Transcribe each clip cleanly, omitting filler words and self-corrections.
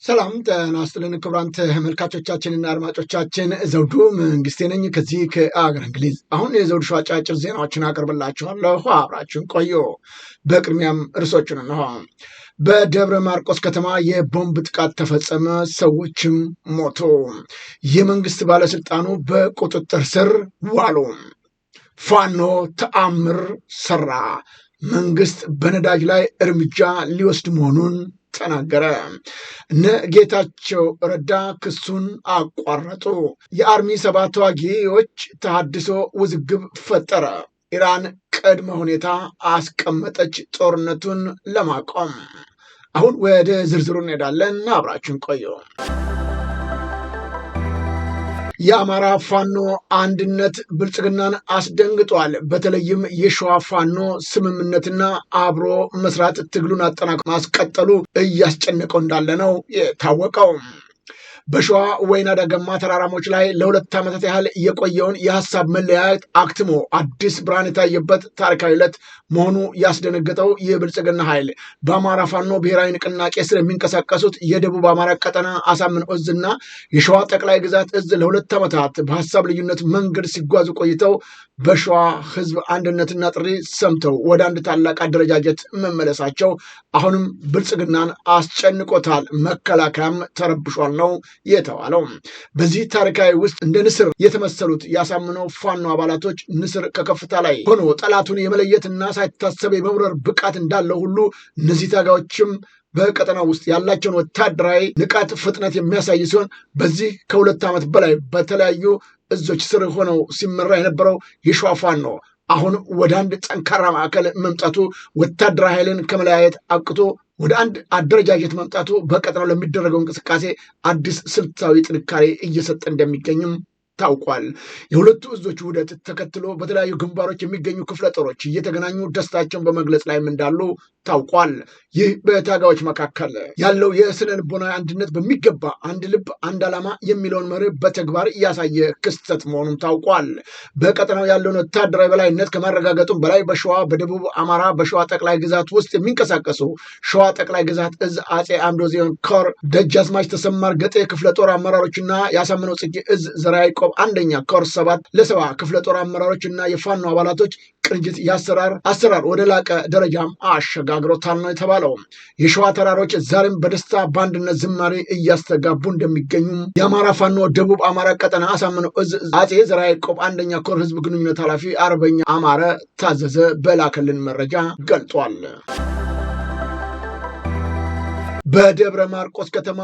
ሰላም ጤና ይስጥልን ክቡራን ተመልካቾቻችንና አድማጮቻችን ዘውዱ መንግስቴ ነኝ ከዚህ ከአገር እንግሊዝ። አሁን የዘውዱ ሾው አጫጭር ዜናዎችን አቀርብላችኋለሁ፣ አብራችሁን ቆዩ። በቅድሚያም ርዕሶቹን እንሆ። በደብረ ማርቆስ ከተማ የቦምብ ጥቃት ተፈጸመ፣ ሰዎችም ሞቱ። የመንግስት ባለስልጣኑ በቁጥጥር ስር ዋሉ። ፋኖ ተአምር ሰራ፣ መንግስት በነዳጅ ላይ እርምጃ ሊወስድ መሆኑን ተናገረ። እነ ጌታቸው ረዳ ክሱን አቋረጡ። የአርሚ 7 ተዋጊዎች ተሃድሶ ውዝግብ ፈጠረ። ኢራን ቅድመ ሁኔታ አስቀመጠች ጦርነቱን ለማቆም። አሁን ወደ ዝርዝሩ እንሄዳለን፣ አብራችሁን ቆዩ። የአማራ ፋኖ አንድነት ብልጽግናን አስደንግጧል። በተለይም የሸዋ ፋኖ ስምምነትና አብሮ መስራት ትግሉን አጠናክሮ ማስቀጠሉ እያስጨነቀው እንዳለ ነው የታወቀው። በሸዋ ወይና ደገማ ተራራሞች ላይ ለ2 ዓመታት ያህል የቆየውን የሀሳብ መለያየት አክትሞ አዲስ ብርሃን የታየበት ታሪካዊ ዕለት መሆኑ ያስደነገጠው የብልጽግና ኃይል በአማራ ፋኖ ብሔራዊ ንቅናቄ ስር የሚንቀሳቀሱት የደቡብ አማራ ቀጠና አሳምነው እዝና የሸዋ ጠቅላይ ግዛት እዝ ለ2 ዓመታት በሀሳብ ልዩነት መንገድ ሲጓዙ ቆይተው በሸዋ ህዝብ አንድነትና ጥሪ ሰምተው ወደ አንድ ታላቅ አደረጃጀት መመለሳቸው አሁንም ብልጽግናን አስጨንቆታል። መከላከያም ተረብሿል ነው የተባለው። በዚህ ታሪካዊ ውስጥ እንደ ንስር የተመሰሉት ያሳምነው ፋኖ አባላቶች ንስር ከከፍታ ላይ ሆኖ ጠላቱን የመለየትና ሳይታሰብ የመብረር ብቃት እንዳለው ሁሉ እነዚህ ታጋዮችም በቀጠና ውስጥ ያላቸውን ወታደራዊ ንቃት ፍጥነት የሚያሳይ ሲሆን በዚህ ከ2 ዓመት በላይ በተለያዩ እዞች ስር ሆነው ሲመራ የነበረው የሸዋ ፋኖ አሁን ወደ አንድ ጠንካራ ማዕከል መምጣቱ ወታደራዊ ኃይልን ከመለያየት አብቅቶ ወደ አንድ አደረጃጀት መምጣቱ በቀጠናው ለሚደረገው እንቅስቃሴ አዲስ ስልታዊ ጥንካሬ እየሰጠ እንደሚገኝም ታውቋል። የሁለቱ እዞች ውህደት ተከትሎ በተለያዩ ግንባሮች የሚገኙ ክፍለ ጦሮች እየተገናኙ ደስታቸውን በመግለጽ ላይም እንዳሉ ታውቋል። ይህ በታጋዮች መካከል ያለው የስነ ልቦናዊ አንድነት በሚገባ አንድ ልብ አንድ ዓላማ የሚለውን መርህ በተግባር እያሳየ ክስተት መሆኑን ታውቋል። በቀጠናው ያለውን ወታደራዊ በላይነት ከማረጋገጡም በላይ በሸዋ በደቡብ አማራ በሸዋ ጠቅላይ ግዛት ውስጥ የሚንቀሳቀሱ ሸዋ ጠቅላይ ግዛት እዝ አጼ አምዶዚዮን ኮር ደጃዝማች ተሰማ እርገጤ ክፍለ ጦር አመራሮችና ያሳምነው ጽጌ እዝ ዘርዓ ያዕቆብ አንደኛ ኮር 7 ለ7 ክፍለ ጦር አመራሮችና የፋኖ አባላቶች ቅንጅት አሰራር ወደ ላቀ ደረጃም አሸጋግሮታል ነው የተባለው። የሸዋ ተራሮች ዛሬም በደስታ በአንድነት ዝማሬ እያስተጋቡ እንደሚገኙም የአማራ ፋኖ ደቡብ አማራ ቀጠና አሳምነው እዝ አጼ ዘርዓ ያዕቆብ አንደኛ ኮር ህዝብ ግንኙነት ኃላፊ አርበኛ አማረ ታዘዘ በላከልን መረጃ ገልጧል። በደብረ ማርቆስ ከተማ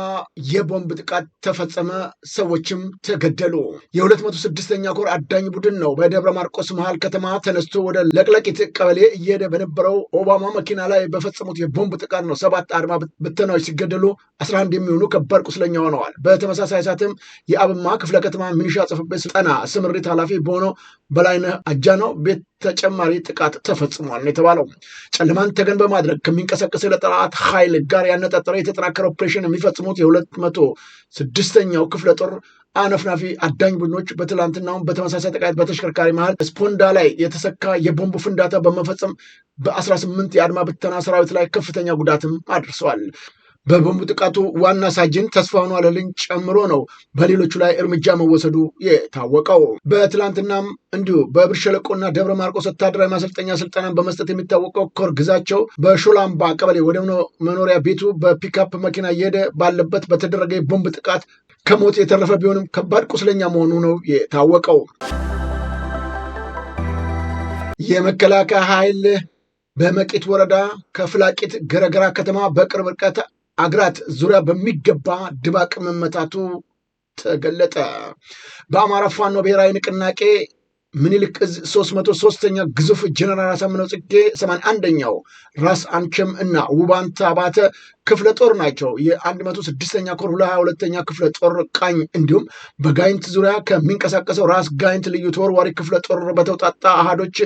የቦምብ ጥቃት ተፈጸመ፣ ሰዎችም ተገደሉ። የ206ኛ ኮር አዳኝ ቡድን ነው በደብረ ማርቆስ መሃል ከተማ ተነስቶ ወደ ለቅለቂት ቀበሌ እየሄደ በነበረው ኦባማ መኪና ላይ በፈጸሙት የቦምብ ጥቃት ነው 7 አድማ ብተናዎች ሲገደሉ 11 የሚሆኑ ከባድ ቁስለኛ ሆነዋል። በተመሳሳይ ሰዓትም የአብማ ክፍለ ከተማ ሚኒሻ ጽሕፈት ቤት ስልጠና ስምሪት ኃላፊ በሆነው በላይነህ አጃናው ቤት ተጨማሪ ጥቃት ተፈጽሟል ነው የተባለው። ጨለማን ተገን በማድረግ ከሚንቀሳቀስ ለጠላት ኃይል ጋር ያነጣጠረ የተጠናከረ ኦፕሬሽን የሚፈጽሙት የ206ኛው ክፍለ ጦር አነፍናፊ አዳኝ ቡድኖች በትላንትናውም በተመሳሳይ ጥቃት በተሽከርካሪ መሃል ስፖንዳ ላይ የተሰካ የቦምብ ፍንዳታ በመፈጸም በ18 የአድማ ብተና ሰራዊት ላይ ከፍተኛ ጉዳትም አድርሰዋል። በቦምብ ጥቃቱ ዋና ሳጅን ተስፋሁን አለልኝ ጨምሮ ነው በሌሎቹ ላይ እርምጃ መወሰዱ የታወቀው። በትላንትናም እንዲሁ በብር ሸለቆና ደብረ ማርቆስ ወታደራዊ ማሰልጠኛ ስልጠናን በመስጠት የሚታወቀው ኮር ግዛቸው በሾላምባ ቀበሌ ወደ መኖሪያ ቤቱ በፒካፕ መኪና እየሄደ ባለበት በተደረገ የቦምብ ጥቃት ከሞት የተረፈ ቢሆንም ከባድ ቁስለኛ መሆኑ ነው የታወቀው። የመከላከያ ኃይል በመቄት ወረዳ ከፍላቂት ገረገራ ከተማ በቅርብ ርቀት አግራት ዙሪያ በሚገባ ድባቅ መመታቱ ተገለጠ። በአማራ ፋኖ ብሔራዊ ንቅናቄ ምኒልክ እዝ 303ኛ ግዙፍ ጀነራል አሳምነው ጽጌ 81ኛው ራስ አንቸም እና ውባንታ ባተ ክፍለ ጦር ናቸው። የ106ኛ ኮር 22ኛ ክፍለ ጦር ቃኝ እንዲሁም በጋይንት ዙሪያ ከሚንቀሳቀሰው ራስ ጋይንት ልዩ ተወርዋሪ ክፍለ ጦር በተውጣጣ አሃዶች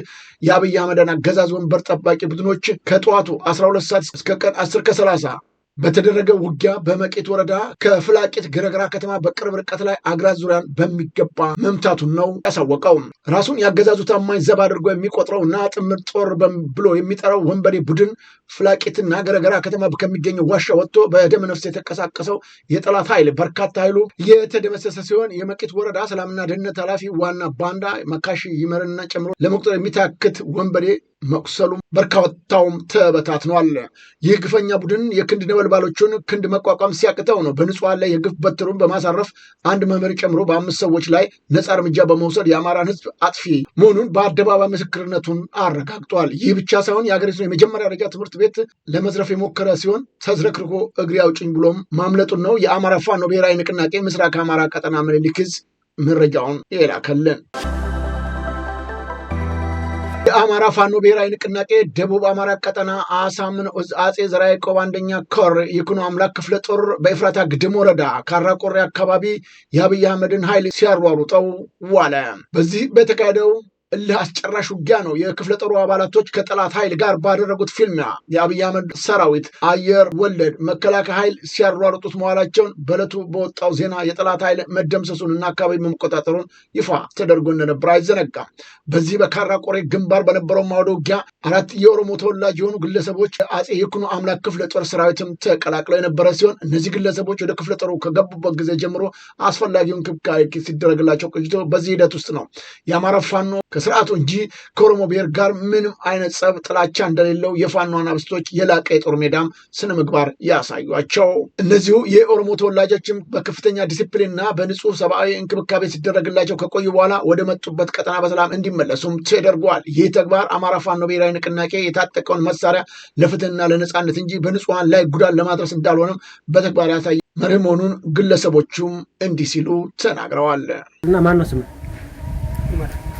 የአብይ አህመድን አገዛዝ ወንበር ጠባቂ ቡድኖች ከጠዋቱ 12 ሰዓት እስከ ቀን 10 ከ30 በተደረገ ውጊያ በመቄት ወረዳ ከፍላቂት ገረገራ ከተማ በቅርብ ርቀት ላይ አግራት ዙሪያን በሚገባ መምታቱን ነው ያሳወቀው። ራሱን ያገዛዙ ታማኝ ዘብ አድርጎ የሚቆጥረው እና ጥምር ጦር ብሎ የሚጠራው ወንበዴ ቡድን ፍላቂትና ገረገራ ከተማ ከሚገኘው ዋሻ ወጥቶ በደመ ነፍስ የተንቀሳቀሰው የጠላት ኃይል በርካታ ኃይሉ የተደመሰሰ ሲሆን የመቄት ወረዳ ሰላምና ደህንነት ኃላፊ ዋና ባንዳ መካሽ ይመርና ጨምሮ ለመቁጠር የሚታክት ወንበዴ መቁሰሉም በርካታውም ተበታትኗል። ይህ ግፈኛ ቡድን የክንድ ነበልባሎቹን ክንድ መቋቋም ሲያቅተው ነው በንጹሐን ላይ የግፍ በትሩን በማሳረፍ አንድ መምህር ጨምሮ በ5 ሰዎች ላይ ነፃ እርምጃ በመውሰድ የአማራን ሕዝብ አጥፊ መሆኑን በአደባባይ ምስክርነቱን አረጋግጧል። ይህ ብቻ ሳይሆን የሀገሪቱን የመጀመሪያ ደረጃ ትምህርት ቤት ለመዝረፍ የሞከረ ሲሆን ተዝረክርኮ እግሬ አውጭኝ ብሎም ማምለጡን ነው የአማራ ፋኖ ብሔራዊ ንቅናቄ ምስራቅ አማራ ቀጠና ምኒልክ ዕዝ መረጃውን የላከልን። የአማራ ፋኖ ብሔራዊ ንቅናቄ ደቡብ አማራ ቀጠና አሳምነው ዕዝ አጼ ዘርዓ ያዕቆብ አንደኛ ኮር ይኩኖ አምላክ ክፍለ ጦር በኤፍራታ ግድም ወረዳ ካራቆሬ አካባቢ የአብይ አህመድን ኃይል ሲያሯሩጠው ዋለ። በዚህ በተካሄደው እልህ አስጨራሽ ውጊያ ነው የክፍለ ጦሩ አባላቶች ከጠላት ኃይል ጋር ባደረጉት ፊልሚያ የአብይ አህመድ ሰራዊት አየር ወለድ መከላከያ ኃይል ሲያሯሩጡት መዋላቸውን በዕለቱ በወጣው ዜና የጠላት ኃይል መደምሰሱንና አካባቢ መቆጣጠሩን ይፋ ተደርጎ እንደነበር አይዘነጋም። በዚህ በካራ ቆሬ ግንባር በነበረው ማወደ ውጊያ 4 የኦሮሞ ተወላጅ የሆኑ ግለሰቦች አጼ ይኩኖ አምላክ ክፍለ ጦር ሰራዊትም ተቀላቅለው የነበረ ሲሆን እነዚህ ግለሰቦች ወደ ክፍለ ጦሩ ከገቡበት ጊዜ ጀምሮ አስፈላጊውን እንክብካቤ ሲደረግላቸው ቆይቶ በዚህ ሂደት ውስጥ ነው የአማራ ፋኖ ከስርዓቱ እንጂ ከኦሮሞ ብሔር ጋር ምንም አይነት ጸብ ጥላቻ እንደሌለው የፋኖ አናብስቶች የላቀ የጦር ሜዳም ስነ ምግባር ያሳዩቸው። እነዚሁ የኦሮሞ ተወላጆችም በከፍተኛ ዲሲፕሊንና በንጹህ ሰብአዊ እንክብካቤ ሲደረግላቸው ከቆዩ በኋላ ወደ መጡበት ቀጠና በሰላም እንዲመለሱም ተደርጓል። ይህ ተግባር አማራ ፋኖ ብሔራዊ ንቅናቄ የታጠቀውን መሳሪያ ለፍትህና ለነጻነት እንጂ በንጹሐን ላይ ጉዳት ለማድረስ እንዳልሆነም በተግባር ያሳየ መርህ መሆኑን ግለሰቦቹም እንዲህ ሲሉ ተናግረዋል። እና ማን ነው ስሙ?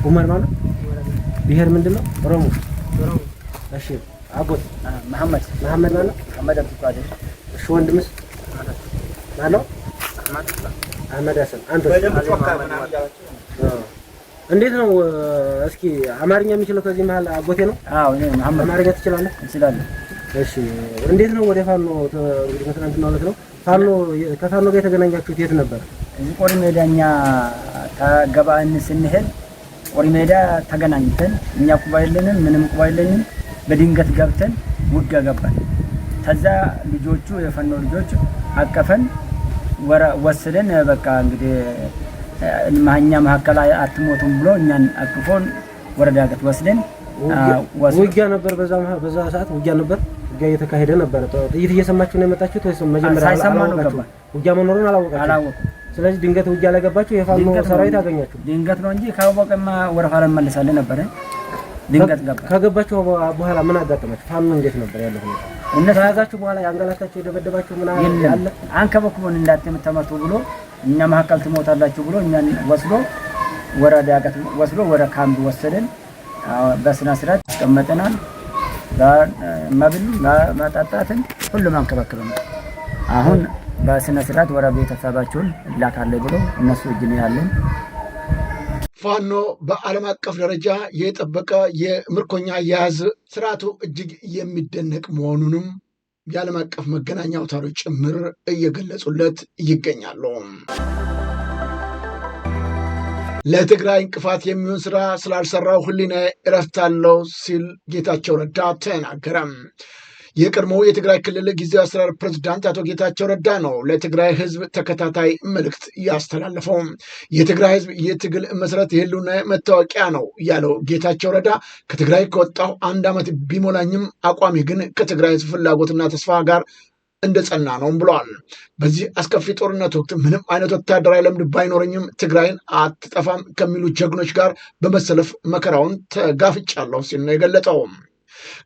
ኡመር ማለት ብሔር ምንድነው? ኦሮሞ። እሺ አጎት መሐመድ ማለት መሐመድ አብዱቃዲ። እሺ ወንድምስ ማለት አህመድ ሐሰን። አንተ እንዴት ነው? እስኪ አማርኛ የሚችለው ከዚህ መሃል አጎቴ ነው? አዎ እኔ መሐመድ። አማርኛ ትችላለህ? እችላለሁ። እሺ እንዴት ነው ወደ ፋኖ እንግዲህ ከትናንት ማለት ነው ከፋኖ ጋር የተገናኛችሁት የት ነበር? እዚህ ቆሪ ሜዳኛ ከገባን ስንሄድ ቆሪ ሜዳ ተገናኝተን እኛ ቁባ የለንም ምንም ቁባ የለንም። በድንገት ገብተን ውጊያ ገባን። ከዛ ልጆቹ የፋኖ ልጆች አቀፈን ወሰደን። በቃ እንግዲህ ማኛ መሐከላ አትሞቱም ብሎ እኛን አቅፎን ወረዳ ገት ወስደን ውጊያ ነበር። በዛ ሰዓት ውጊያ ነበር። ውጊያ እየተካሄደ ነበር። ጥይት እየሰማችሁ ነው የመጣችሁት ወይስ መጀመሪያ አላወቃችሁ? ውጊያ መኖሩን አላወቃችሁ? ስለዚህ ድንገት ውጊያ ላይ ገባችሁ። የፋኖ ሰራዊት አገኛችሁ? ድንገት ነው እንጂ ካወቀማ ወደ ኋላ እንመለሳለን ነበር። ድንገት ገባ። ከገባችሁ በኋላ ምን አጋጠማችሁ? ፋኖ እንዴት ነበር ያለው ሁኔታ? እነሱ ያዛችሁ በኋላ ያንገላታችሁ የደበደባችሁ ምን አለ? አንከበክቦን እንዳትመቱ ብሎ እኛ መሐከል ትሞታላችሁ ብሎ እኛን ወስዶ ወረዳ ገት ወስዶ ወደ ካምፕ ወሰደን። በስነ ስርዓት አስቀመጠናል። መብል መጠጣትን ሁሉም አንከባክበናል። አሁን በስነ ስርዓት ወደ ቤተሰባቸውን ላካለ ብሎ እነሱ እጅ ነው ያለን። ፋኖ በዓለም አቀፍ ደረጃ የጠበቀ የምርኮኛ አያያዝ ስርዓቱ እጅግ የሚደነቅ መሆኑንም የዓለም አቀፍ መገናኛ አውታሮች ጭምር እየገለጹለት ይገኛሉ። ለትግራይ እንቅፋት የሚሆን ስራ ስላልሰራው ህሊናዬ እረፍት አለው ሲል ጌታቸው ረዳ ተናገረ። የቀድሞው የትግራይ ክልል ጊዜያዊ አስተዳደር ፕሬዝዳንት አቶ ጌታቸው ረዳ ነው ለትግራይ ህዝብ ተከታታይ መልእክት ያስተላለፈው። የትግራይ ህዝብ የትግል መሰረት የህልውና መታወቂያ ነው ያለው ጌታቸው ረዳ ከትግራይ ከወጣሁ 1 ዓመት ቢሞላኝም አቋሚ ግን ከትግራይ ህዝብ ፍላጎትና ተስፋ ጋር እንደጸና ነው ብለዋል። በዚህ አስከፊ ጦርነት ወቅት ምንም አይነት ወታደራዊ ልምድ ባይኖረኝም ትግራይን አትጠፋም ከሚሉ ጀግኖች ጋር በመሰለፍ መከራውን ተጋፍጫለሁ ሲል ነው የገለጠው።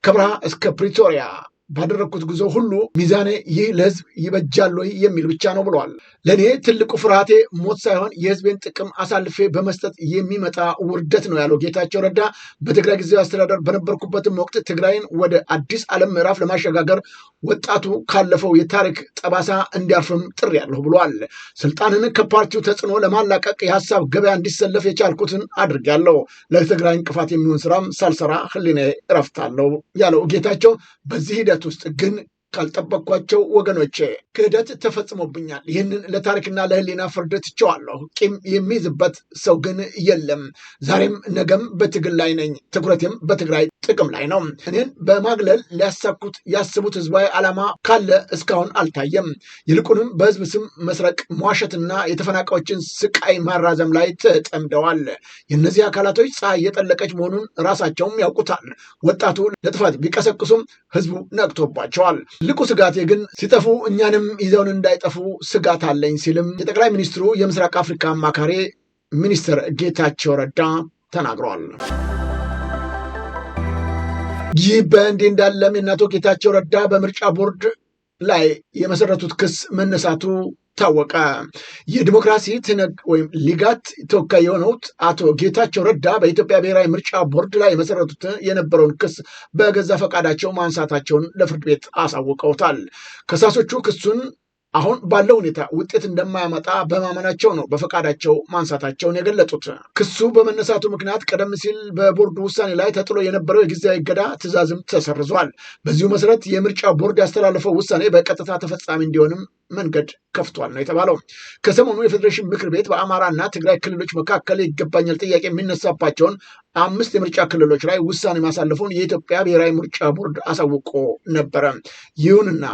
ከበረሃ እስከ ፕሪቶሪያ ባደረግኩት ጉዞ ሁሉ ሚዛኔ ይህ ለህዝብ ይበጃል ወይ የሚል ብቻ ነው ብለዋል። ለእኔ ትልቁ ፍርሃቴ ሞት ሳይሆን የህዝቤን ጥቅም አሳልፌ በመስጠት የሚመጣ ውርደት ነው ያለው ጌታቸው ረዳ በትግራይ ጊዜያዊ አስተዳደር በነበርኩበትም ወቅት ትግራይን ወደ አዲስ ዓለም ምዕራፍ ለማሸጋገር ወጣቱ ካለፈው የታሪክ ጠባሳ እንዲያርፍም ጥሪ ያለሁ ብለዋል። ስልጣንን ከፓርቲው ተጽዕኖ ለማላቀቅ የሀሳብ ገበያ እንዲሰለፍ የቻልኩትን አድርጌያለሁ። ለትግራይ እንቅፋት የሚሆን ስራም ሳልሰራ ህሊናዬ እረፍት አለው ያለው ጌታቸው በዚህ ሂደት ውስጥ ግን ካልጠበቅኳቸው ወገኖቼ ክህደት ተፈጽሞብኛል። ይህንን ለታሪክና ለህሊና ፍርድ ትቼዋለሁ። ቂም የሚይዝበት ሰው ግን የለም። ዛሬም ነገም በትግል ላይ ነኝ። ትኩረቴም በትግራይ ጥቅም ላይ ነው። እኔን በማግለል ሊያሳኩት ያስቡት ህዝባዊ ዓላማ ካለ እስካሁን አልታየም። ይልቁንም በህዝብ ስም መስረቅ፣ መዋሸትና የተፈናቃዮችን ስቃይ ማራዘም ላይ ተጠምደዋል። የእነዚህ አካላቶች ፀሐይ የጠለቀች መሆኑን ራሳቸውም ያውቁታል። ወጣቱ ለጥፋት ቢቀሰቅሱም ህዝቡ ነቅቶባቸዋል። ትልቁ ስጋቴ ግን ሲጠፉ እኛንም ይዘውን እንዳይጠፉ ስጋት አለኝ ሲልም የጠቅላይ ሚኒስትሩ የምስራቅ አፍሪካ አማካሪ ሚኒስትር ጌታቸው ረዳ ተናግረዋል። ይህ በእንዲህ እንዳለም የአቶ ጌታቸው ረዳ በምርጫ ቦርድ ላይ የመሰረቱት ክስ መነሳቱ ታወቀ። የዲሞክራሲ ትነግ ወይም ሊጋት ተወካይ የሆኑት አቶ ጌታቸው ረዳ በኢትዮጵያ ብሔራዊ ምርጫ ቦርድ ላይ የመሰረቱት የነበረውን ክስ በገዛ ፈቃዳቸው ማንሳታቸውን ለፍርድ ቤት አሳውቀውታል። ከሳሾቹ ክሱን አሁን ባለው ሁኔታ ውጤት እንደማያመጣ በማመናቸው ነው በፈቃዳቸው ማንሳታቸውን የገለጹት። ክሱ በመነሳቱ ምክንያት ቀደም ሲል በቦርዱ ውሳኔ ላይ ተጥሎ የነበረው የጊዜያዊ እገዳ ትዕዛዝም ተሰርዟል። በዚሁ መሰረት የምርጫ ቦርድ ያስተላለፈው ውሳኔ በቀጥታ ተፈጻሚ እንዲሆንም መንገድ ከፍቷል ነው የተባለው። ከሰሞኑ የፌዴሬሽን ምክር ቤት በአማራና ትግራይ ክልሎች መካከል ይገባኛል ጥያቄ የሚነሳባቸውን 5 የምርጫ ክልሎች ላይ ውሳኔ ማሳለፉን የኢትዮጵያ ብሔራዊ ምርጫ ቦርድ አሳውቆ ነበረ። ይሁንና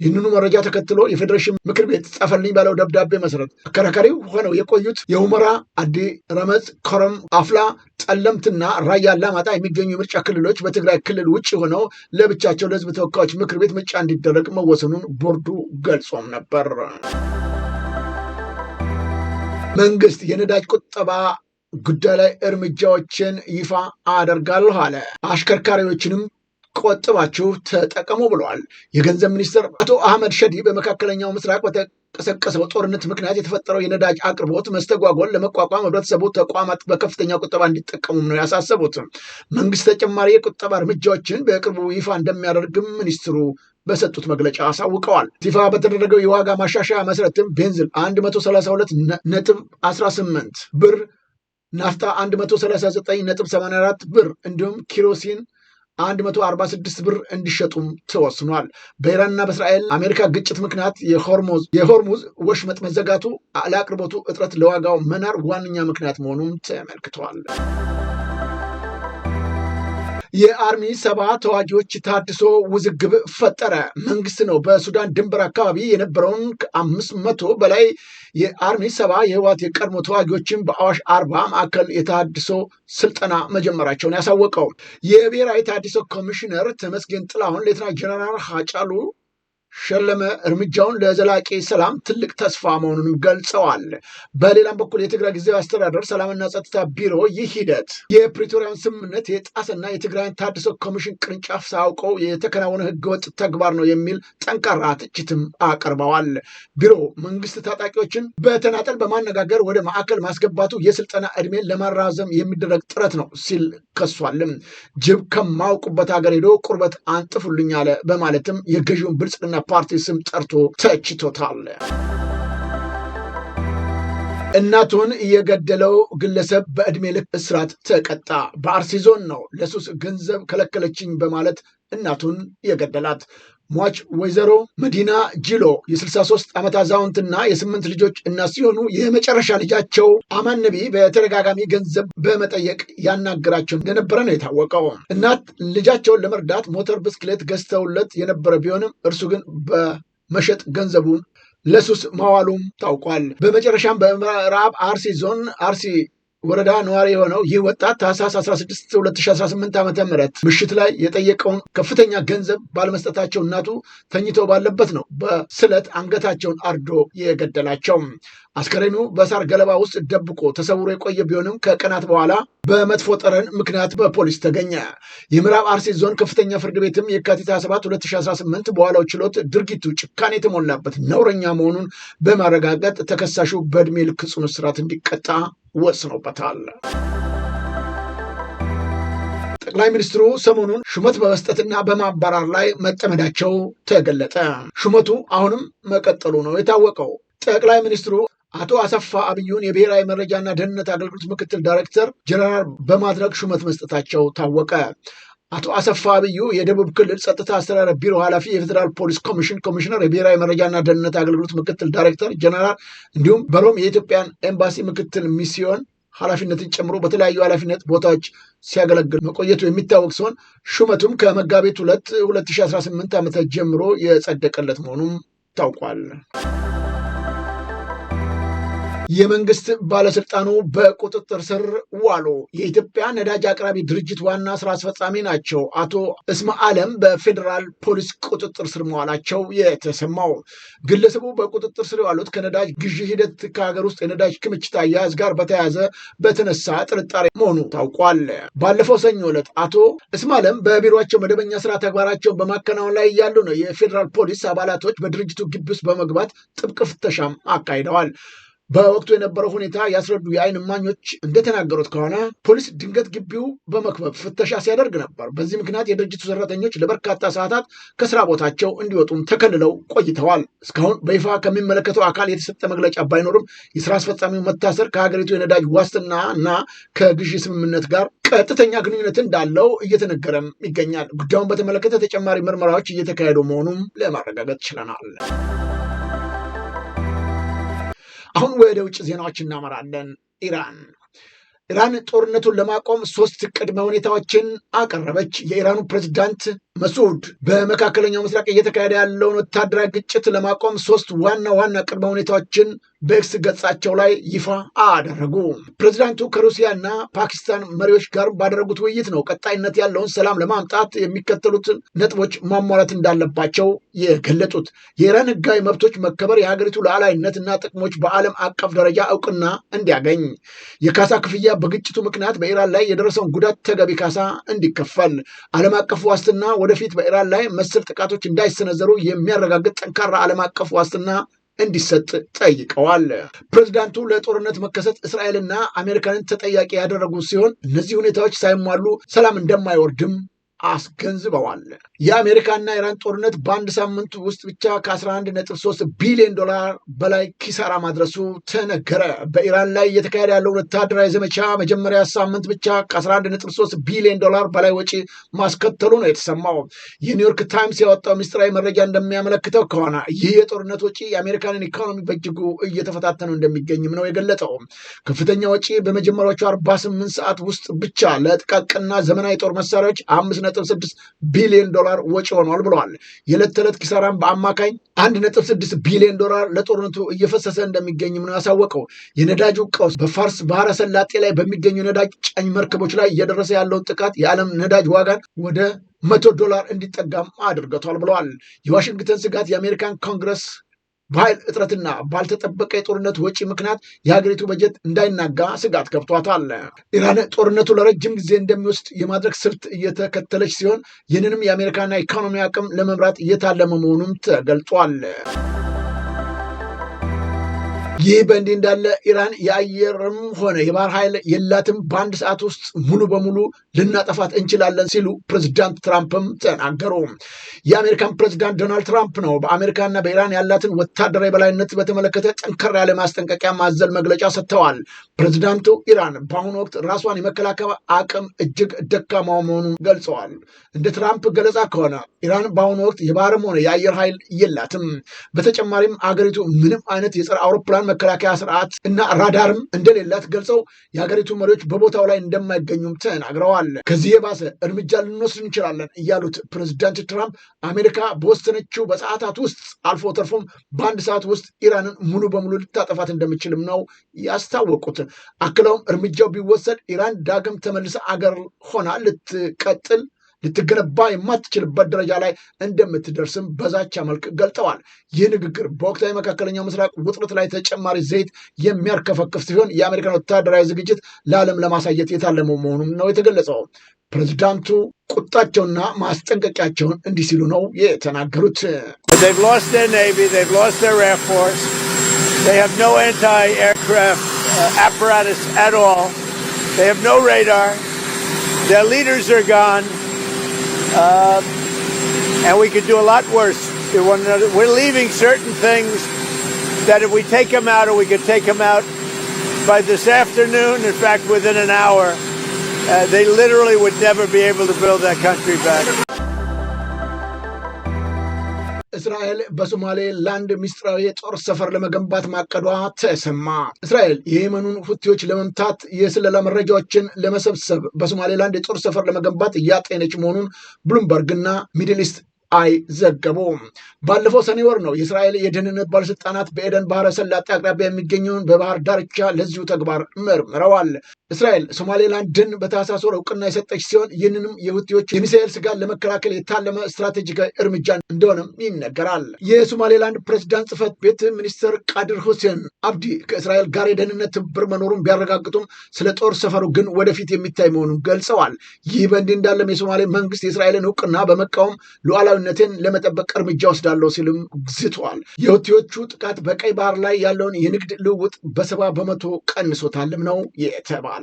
ይህንኑ መረጃ ተከትሎ የፌዴሬሽን ምክር ቤት ጻፈልኝ ባለው ደብዳቤ መሰረት አከራካሪው ሆነው የቆዩት የሁመራ፣ አዲ ረመጽ፣ ኮረም፣ አፍላ፣ ጠለምትና ራያ አላማጣ የሚገኙ የምርጫ ክልሎች በትግራይ ክልል ውጭ ሆነው ለብቻቸው ለሕዝብ ተወካዮች ምክር ቤት ምርጫ እንዲደረግ መወሰኑን ቦርዱ ገልጾም ነበር። መንግስት የነዳጅ ቁጠባ ጉዳይ ላይ እርምጃዎችን ይፋ አደርጋለሁ አለ። አሽከርካሪዎችንም ቆጥባችሁ ተጠቀሙ ብለዋል። የገንዘብ ሚኒስትር አቶ አህመድ ሸዲ በመካከለኛው ምስራቅ በተቀሰቀሰው ጦርነት ምክንያት የተፈጠረው የነዳጅ አቅርቦት መስተጓጎል ለመቋቋም ህብረተሰቡ ተቋማት በከፍተኛ ቁጠባ እንዲጠቀሙም ነው ያሳሰቡት። መንግስት ተጨማሪ የቁጠባ እርምጃዎችን በቅርቡ ይፋ እንደሚያደርግም ሚኒስትሩ በሰጡት መግለጫ አሳውቀዋል። ይፋ በተደረገው የዋጋ ማሻሻያ መሰረትም ቤንዚል 132.18 ብር፣ ናፍታ 139.84 ብር እንዲሁም ኪሮሲን 146 ብር እንዲሸጡም ተወስኗል። በኢራንና በእስራኤል አሜሪካ ግጭት ምክንያት የሆርሙዝ ወሽመጥ መዘጋቱ ለአቅርቦቱ እጥረት ለዋጋው መናር ዋነኛ ምክንያት መሆኑም ተመልክተዋል። የአርሚ 7 ተዋጊዎች ታድሶ ውዝግብ ፈጠረ። መንግስት ነው በሱዳን ድንበር አካባቢ የነበረውን ከ500 በላይ የአርሚ 7 የህወሓት የቀድሞ ተዋጊዎችን በአዋሽ 40 ማዕከል የታድሶ ስልጠና መጀመራቸውን ያሳወቀው። የብሔራዊ ታድሶ ኮሚሽነር ተመስገን ጥላሁን ሌተና ጀነራል ሃጫሉ ሸለመ እርምጃውን ለዘላቂ ሰላም ትልቅ ተስፋ መሆኑንም ገልጸዋል። በሌላም በኩል የትግራይ ጊዜያዊ አስተዳደር ሰላምና ጸጥታ ቢሮ ይህ ሂደት የፕሪቶሪያን ስምምነት የጣሰና የትግራይን ታድሶ ኮሚሽን ቅርንጫፍ ሳያውቀው የተከናወነ ህገወጥ ተግባር ነው የሚል ጠንካራ ትችትም አቅርበዋል። ቢሮ መንግስት ታጣቂዎችን በተናጠል በማነጋገር ወደ ማዕከል ማስገባቱ የስልጠና ዕድሜን ለማራዘም የሚደረግ ጥረት ነው ሲል ከሷልም። ጅብ ከማውቁበት ሀገር ሄዶ ቁርበት አንጥፉልኝ አለ በማለትም የገዢውን ብልጽግና ፓርቲ ስም ጠርቶ ተችቶታል። እናቱን የገደለው ግለሰብ በዕድሜ ልክ እስራት ተቀጣ። በአርሲ ዞን ነው ለሱስ ገንዘብ ከለከለችኝ በማለት እናቱን የገደላት። ሟች ወይዘሮ መዲና ጅሎ የ63 ዓመት አዛውንትና የ8 ልጆች እናት ሲሆኑ የመጨረሻ ልጃቸው አማን ነቢ በተደጋጋሚ ገንዘብ በመጠየቅ ያናገራቸው እንደነበረ ነው የታወቀው። እናት ልጃቸውን ለመርዳት ሞተር ብስክሌት ገዝተውለት የነበረ ቢሆንም እርሱ ግን በመሸጥ ገንዘቡን ለሱስ ማዋሉም ታውቋል። በመጨረሻም በምዕራብ አርሲ ዞን አርሲ ወረዳ ነዋሪ የሆነው ይህ ወጣት ታህሳስ 16 2018 ዓ.ም ምሽት ላይ የጠየቀውን ከፍተኛ ገንዘብ ባለመስጠታቸው እናቱ ተኝተው ባለበት ነው በስለት አንገታቸውን አርዶ የገደላቸው። አስከሬኑ በሳር ገለባ ውስጥ ደብቆ ተሰውሮ የቆየ ቢሆንም ከቀናት በኋላ በመጥፎ ጠረን ምክንያት በፖሊስ ተገኘ። የምዕራብ አርሲ ዞን ከፍተኛ ፍርድ ቤትም የካቲት 27 2018 በኋላው ችሎት ድርጊቱ ጭካኔ የተሞላበት ነውረኛ መሆኑን በማረጋገጥ ተከሳሹ በዕድሜ ልክ ጽኑ እስራት እንዲቀጣ ወስኖበታል። ጠቅላይ ሚኒስትሩ ሰሞኑን ሹመት በመስጠትና በማባረር ላይ መጠመዳቸው ተገለጠ። ሹመቱ አሁንም መቀጠሉ ነው የታወቀው። ጠቅላይ ሚኒስትሩ አቶ አሰፋ አብዩን የብሔራዊ መረጃና ደህንነት አገልግሎት ምክትል ዳይሬክተር ጀነራል በማድረግ ሹመት መስጠታቸው ታወቀ። አቶ አሰፋ አብዩ የደቡብ ክልል ጸጥታ አስተዳደር ቢሮ ኃላፊ፣ የፌዴራል ፖሊስ ኮሚሽነር፣ የብሔራዊ መረጃና ደህንነት አገልግሎት ምክትል ዳይሬክተር ጀነራል እንዲሁም በሮም የኢትዮጵያን ኤምባሲ ምክትል ሚስዮን ኃላፊነትን ጨምሮ በተለያዩ ኃላፊነት ቦታዎች ሲያገለግል መቆየቱ የሚታወቅ ሲሆን ሹመቱም ከመጋቢት 2018 ዓ.ም ጀምሮ የጸደቀለት መሆኑም ታውቋል። የመንግስት ባለስልጣኑ በቁጥጥር ስር ዋሉ። የኢትዮጵያ ነዳጅ አቅራቢ ድርጅት ዋና ስራ አስፈጻሚ ናቸው አቶ እስማ አለም በፌዴራል ፖሊስ ቁጥጥር ስር መዋላቸው የተሰማው። ግለሰቡ በቁጥጥር ስር የዋሉት ከነዳጅ ግዢ ሂደት ከሀገር ውስጥ የነዳጅ ክምችት አያያዝ ጋር በተያያዘ በተነሳ ጥርጣሬ መሆኑ ታውቋል። ባለፈው ሰኞ ዕለት አቶ እስማ አለም በቢሮቸው መደበኛ ስራ ተግባራቸውን በማከናወን ላይ እያሉ ነው የፌዴራል ፖሊስ አባላቶች በድርጅቱ ግቢ ውስጥ በመግባት ጥብቅ ፍተሻም አካሂደዋል። በወቅቱ የነበረው ሁኔታ ያስረዱ የአይን እማኞች እንደተናገሩት ከሆነ ፖሊስ ድንገት ግቢው በመክበብ ፍተሻ ሲያደርግ ነበር። በዚህ ምክንያት የድርጅቱ ሰራተኞች ለበርካታ ሰዓታት ከስራ ቦታቸው እንዲወጡም ተከልለው ቆይተዋል። እስካሁን በይፋ ከሚመለከተው አካል የተሰጠ መግለጫ ባይኖርም የስራ አስፈጻሚው መታሰር ከሀገሪቱ የነዳጅ ዋስትና እና ከግዢ ስምምነት ጋር ቀጥተኛ ግንኙነት እንዳለው እየተነገረም ይገኛል። ጉዳዩን በተመለከተ ተጨማሪ ምርመራዎች እየተካሄዱ መሆኑም ለማረጋገጥ ችለናል። አሁን ወደ ውጭ ዜናዎች እናመራለን። ኢራን ጦርነቱን ለማቆም 3 ቅድመ ሁኔታዎችን አቀረበች። የኢራኑ ፕሬዝዳንት መስዑድ በመካከለኛው ምስራቅ እየተካሄደ ያለውን ወታደራዊ ግጭት ለማቆም 3 ዋና ቅድመ ሁኔታዎችን በኤክስ ገጻቸው ላይ ይፋ አደረጉ። ፕሬዝዳንቱ ከሩሲያና ፓኪስታን መሪዎች ጋር ባደረጉት ውይይት ነው ቀጣይነት ያለውን ሰላም ለማምጣት የሚከተሉትን ነጥቦች ማሟላት እንዳለባቸው የገለጡት። የኢራን ህጋዊ መብቶች መከበር፣ የሀገሪቱ ሉዓላዊነትና ጥቅሞች በዓለም አቀፍ ደረጃ እውቅና እንዲያገኝ፣ የካሳ ክፍያ በግጭቱ ምክንያት በኢራን ላይ የደረሰውን ጉዳት ተገቢ ካሳ እንዲከፈል፣ ዓለም አቀፍ ዋስትና ወደፊት በኢራን ላይ መሰል ጥቃቶች እንዳይሰነዘሩ የሚያረጋግጥ ጠንካራ ዓለም አቀፍ ዋስትና እንዲሰጥ ጠይቀዋል። ፕሬዝዳንቱ ለጦርነት መከሰት እስራኤልና አሜሪካንን ተጠያቂ ያደረጉ ሲሆን እነዚህ ሁኔታዎች ሳይሟሉ ሰላም እንደማይወርድም አስገንዝበዋል። የአሜሪካና ኢራን ጦርነት በአንድ ሳምንት ውስጥ ብቻ ከ11.3 ቢሊዮን ዶላር በላይ ኪሳራ ማድረሱ ተነገረ። በኢራን ላይ እየተካሄደ ያለውን ወታደራዊ ዘመቻ መጀመሪያ ሳምንት ብቻ ከ11.3 ቢሊዮን ዶላር በላይ ወጪ ማስከተሉ ነው የተሰማው። የኒውዮርክ ታይምስ ያወጣው ምስጢራዊ መረጃ እንደሚያመለክተው ከሆነ ይህ የጦርነት ወጪ የአሜሪካንን ኢኮኖሚ በእጅጉ እየተፈታተነው እንደሚገኝም ነው የገለጸው። ከፍተኛ ወጪ በመጀመሪያዎቹ 48 ሰዓት ውስጥ ብቻ ለጥቃቅንና ዘመናዊ ጦር መሳሪያዎች 5.6 ቢሊዮን ዶላር ወጪ ሆኗል ብለዋል። የዕለት ተዕለት ኪሳራም በአማካኝ 1.6 ቢሊዮን ዶላር ለጦርነቱ እየፈሰሰ እንደሚገኝም ነው ያሳወቀው። የነዳጁ ቀውስ በፋርስ ባህረ ሰላጤ ላይ በሚገኙ ነዳጅ ጫኝ መርከቦች ላይ እየደረሰ ያለውን ጥቃት የዓለም ነዳጅ ዋጋን ወደ $100 እንዲጠጋም አድርገቷል ብለዋል። የዋሽንግተን ስጋት የአሜሪካን ኮንግረስ በኃይል እጥረትና ባልተጠበቀ የጦርነት ወጪ ምክንያት የሀገሪቱ በጀት እንዳይናጋ ስጋት ገብቷታል። ኢራን ጦርነቱ ለረጅም ጊዜ እንደሚወስድ የማድረግ ስልት እየተከተለች ሲሆን ይህንንም የአሜሪካና ኢኮኖሚ አቅም ለመምራት እየታለመ መሆኑም ተገልጧል። ይህ በእንዲህ እንዳለ ኢራን የአየርም ሆነ የባህር ኃይል የላትም፣ በአንድ ሰዓት ውስጥ ሙሉ በሙሉ ልናጠፋት እንችላለን ሲሉ ፕሬዚዳንት ትራምፕም ተናገሩ። የአሜሪካን ፕሬዚዳንት ዶናልድ ትራምፕ ነው በአሜሪካና በኢራን ያላትን ወታደራዊ በላይነት በተመለከተ ጠንከር ያለ ማስጠንቀቂያ ማዘል መግለጫ ሰጥተዋል። ፕሬዚዳንቱ ኢራን በአሁኑ ወቅት ራሷን የመከላከል አቅም እጅግ ደካማ መሆኑን ገልጸዋል። እንደ ትራምፕ ገለጻ ከሆነ ኢራን በአሁኑ ወቅት የባህርም ሆነ የአየር ኃይል የላትም። በተጨማሪም አገሪቱ ምንም አይነት የጸረ አውሮፕላን መከላከያ ስርዓት እና ራዳርም እንደሌላት ገልጸው የሀገሪቱ መሪዎች በቦታው ላይ እንደማይገኙም ተናግረዋል። ከዚህ የባሰ እርምጃ ልንወስድ እንችላለን ያሉት ፕሬዚዳንት ትራምፕ አሜሪካ በወሰነችው በሰዓታት ውስጥ አልፎ ተርፎም በአንድ ሰዓት ውስጥ ኢራንን ሙሉ በሙሉ ልታጠፋት እንደሚችልም ነው ያስታወቁት። አክለውም እርምጃው ቢወሰድ ኢራን ዳግም ተመልሰ አገር ሆና ልትገነባ የማትችልበት ደረጃ ላይ እንደምትደርስም በዛቻ መልክ ገልጠዋል። ይህ ንግግር በወቅታዊ መካከለኛው ምስራቅ ውጥረት ላይ ተጨማሪ ዘይት የሚያርከፈክፍ ሲሆን የአሜሪካን ወታደራዊ ዝግጅት ለዓለም ለማሳየት የታለመ መሆኑም ነው የተገለጸው። ፕሬዚዳንቱ ቁጣቸውና ማስጠንቀቂያቸውን እንዲህ ሲሉ ነው የተናገሩት። They've lost their Navy, they've lost their Air Force, they have no anti-aircraft apparatus at all, they have no radar, their leaders are gone. And we could do a lot worse to one another. We're leaving certain things that if we take them out, or we could take them out by this afternoon, in fact, within an hour, they literally would never be able to build that country back. እስራኤል በሶማሌ ላንድ ሚስጥራዊ የጦር ሰፈር ለመገንባት ማቀዷ ተሰማ። እስራኤል የየመኑን ሁቲዎች ለመምታት የስለላ መረጃዎችን ለመሰብሰብ በሶማሌላንድ የጦር ሰፈር ለመገንባት እያጤነች መሆኑን ብሉምበርግና ሚድል ኢስት አይ ዘገቡ። ባለፈው ሰኔ ወር ነው የእስራኤል የደህንነት ባለስልጣናት በኤደን ባህረ ሰላጤ አቅራቢያ የሚገኘውን በባህር ዳርቻ ለዚሁ ተግባር መርምረዋል። እስራኤል ሶማሌላንድን በታህሳስ ወር እውቅና የሰጠች ሲሆን ይህንንም የሁቲዎች የሚሳኤል ስጋት ለመከላከል የታለመ ስትራቴጂካዊ እርምጃ እንደሆነም ይነገራል። የሶማሌላንድ ፕሬዚዳንት ጽህፈት ቤት ሚኒስትር ቃድር ሁሴን አብዲ ከእስራኤል ጋር የደህንነት ትብብር መኖሩን ቢያረጋግጡም ስለ ጦር ሰፈሩ ግን ወደፊት የሚታይ መሆኑን ገልጸዋል። ይህ በእንዲህ እንዳለም የሶማሌ መንግስት የእስራኤልን እውቅና በመቃወም ሉዓላዊነትን ለመጠበቅ እርምጃ ወስዳለሁ ሲልም ዝተዋል። የሁቲዎቹ ጥቃት በቀይ ባህር ላይ ያለውን የንግድ ልውውጥ በ70 በመቶ ቀንሶታልም ነው የተባለው።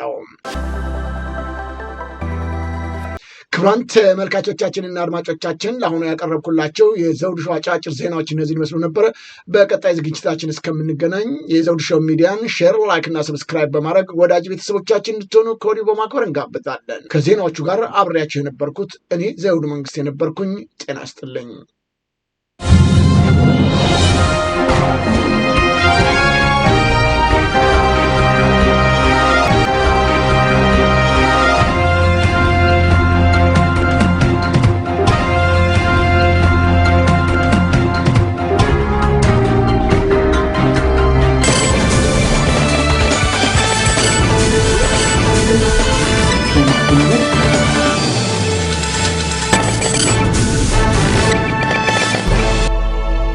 ክቡራን ተመልካቾቻችንና አድማጮቻችን ለአሁኑ ያቀረብኩላቸው የዘውዱ ሾው አጫጭር ዜናዎች እነዚህን ይመስሉ ነበረ። በቀጣይ ዝግጅታችን እስከምንገናኝ የዘውዱ ሾው ሚዲያን ሼር፣ ላይክ እና ሰብስክራይብ በማድረግ ወዳጅ ቤተሰቦቻችን እንድትሆኑ ከወዲሁ በማክበር እንጋብዛለን። ከዜናዎቹ ጋር አብሬያቸው የነበርኩት እኔ ዘውዱ መንግስት የነበርኩኝ። ጤና ይስጥልኝ።